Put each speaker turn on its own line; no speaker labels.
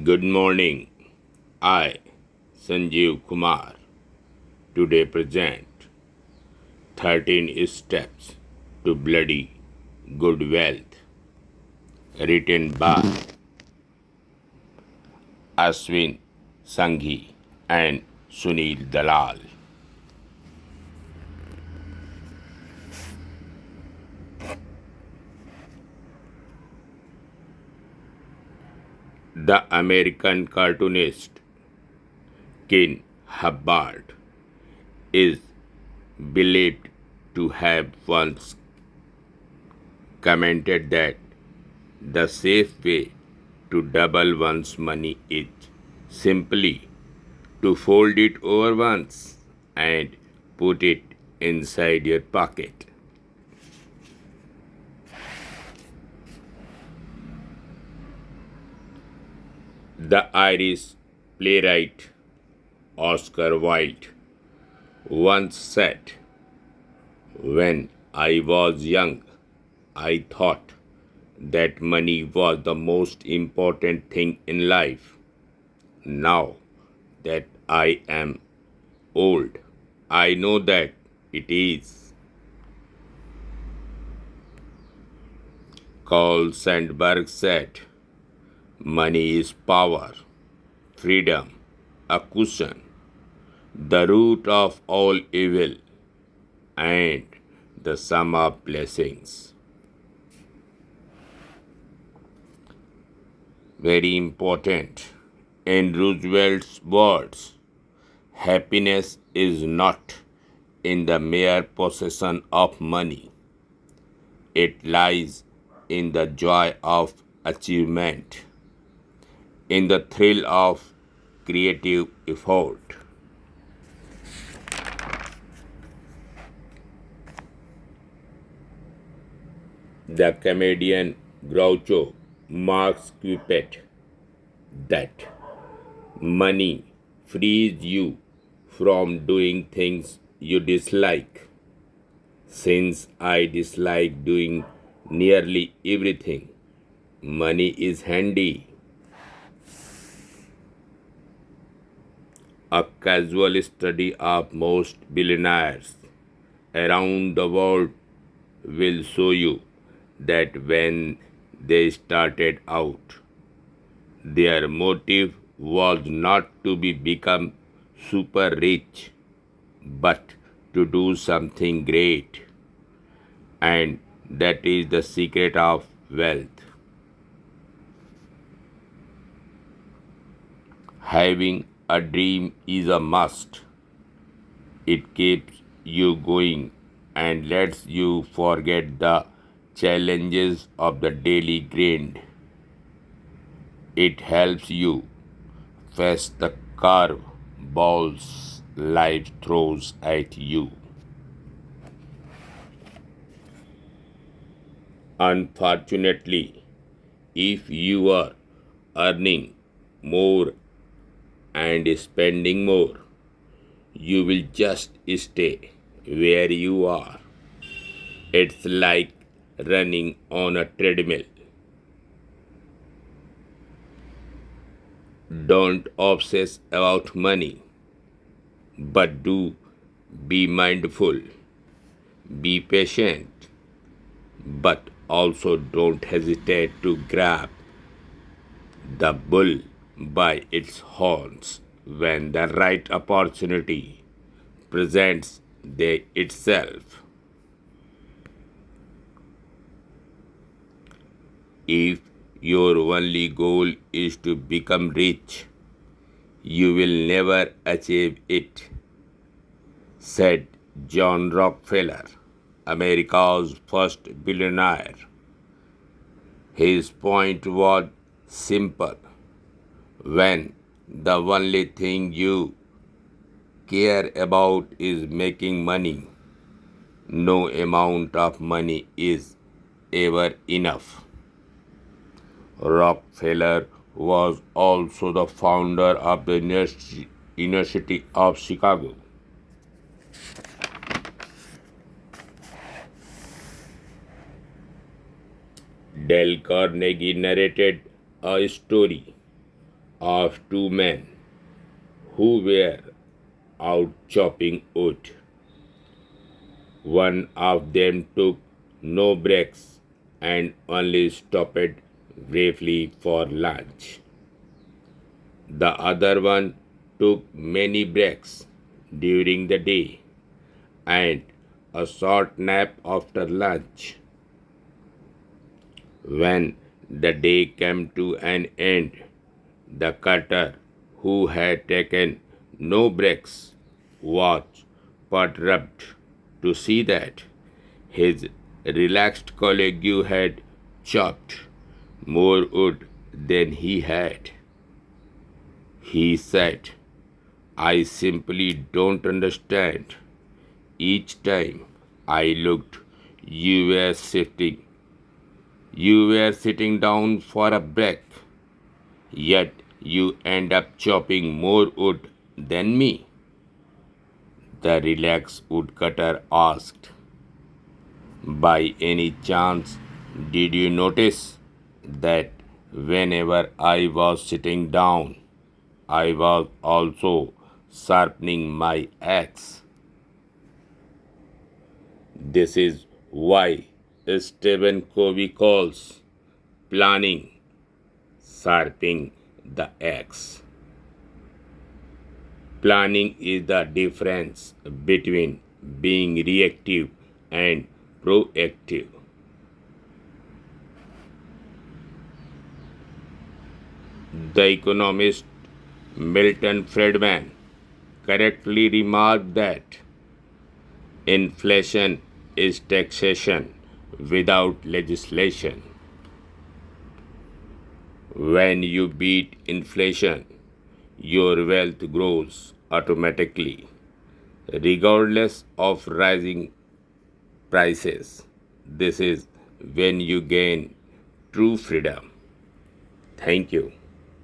Good morning. I, Sanjeev Kumar, today present 13 Steps to Bloody Good Wealth, written by Ashwin Sanghi and Sunil Dalal. The American cartoonist Ken Hubbard is believed to have once commented that the safe way to double one's money is simply to fold it over once and put it inside your pocket. The Irish playwright Oscar Wilde once said, "When I was young, I thought that money was the most important thing in life. Now that I am old, I know that it is." Carl Sandburg said, "Money is power, freedom, a cushion, the root of all evil, and the sum of blessings." Very important. In Roosevelt's words, happiness is not in the mere possession of money. It lies in the joy of achievement, in the thrill of creative effort. The comedian Groucho Marx quipped that money frees you from doing things you dislike. Since I dislike doing nearly everything, money is handy. A casual study of most billionaires around the world will show you that when they started out, their motive was not to become super rich, but to do something great. And that is the secret of wealth. Having a dream is a must. It keeps you going and lets you forget the challenges of the daily grind. It helps you face the curve balls life throws at you. Unfortunately, if you are earning more and spending more, you will just stay where you are. It's like running on a treadmill. Don't obsess about money, but do be mindful, be patient, but also don't hesitate to grab the bull by its horns when the right opportunity presents itself. If your only goal is to become rich, you will never achieve it, said John Rockefeller, America's first billionaire. His point was simple. When the only thing you care about is making money, no amount of money is ever enough. Rockefeller was also the founder of the University of Chicago. Dale Carnegie narrated a story of two men who were out chopping wood. One of them took no breaks and only stopped briefly for lunch. The other one took many breaks during the day and a short nap after lunch. When the day came to an end, the cutter, who had taken no breaks, was perturbed to see that his relaxed colleague had chopped more wood than he had. He said, I simply don't understand. Each time I looked, you were sitting. You were sitting down for a break, yet you end up chopping more wood than me. The relaxed woodcutter asked, by any chance, did you notice that whenever I was sitting down, I was also sharpening my axe? This is why Stephen Covey calls planning sharpening the axe. Planning is the difference between being reactive and proactive. The economist Milton Friedman correctly remarked that inflation is taxation without legislation. When you beat inflation, your wealth grows automatically, regardless of rising prices. This is when you gain true freedom. Thank you.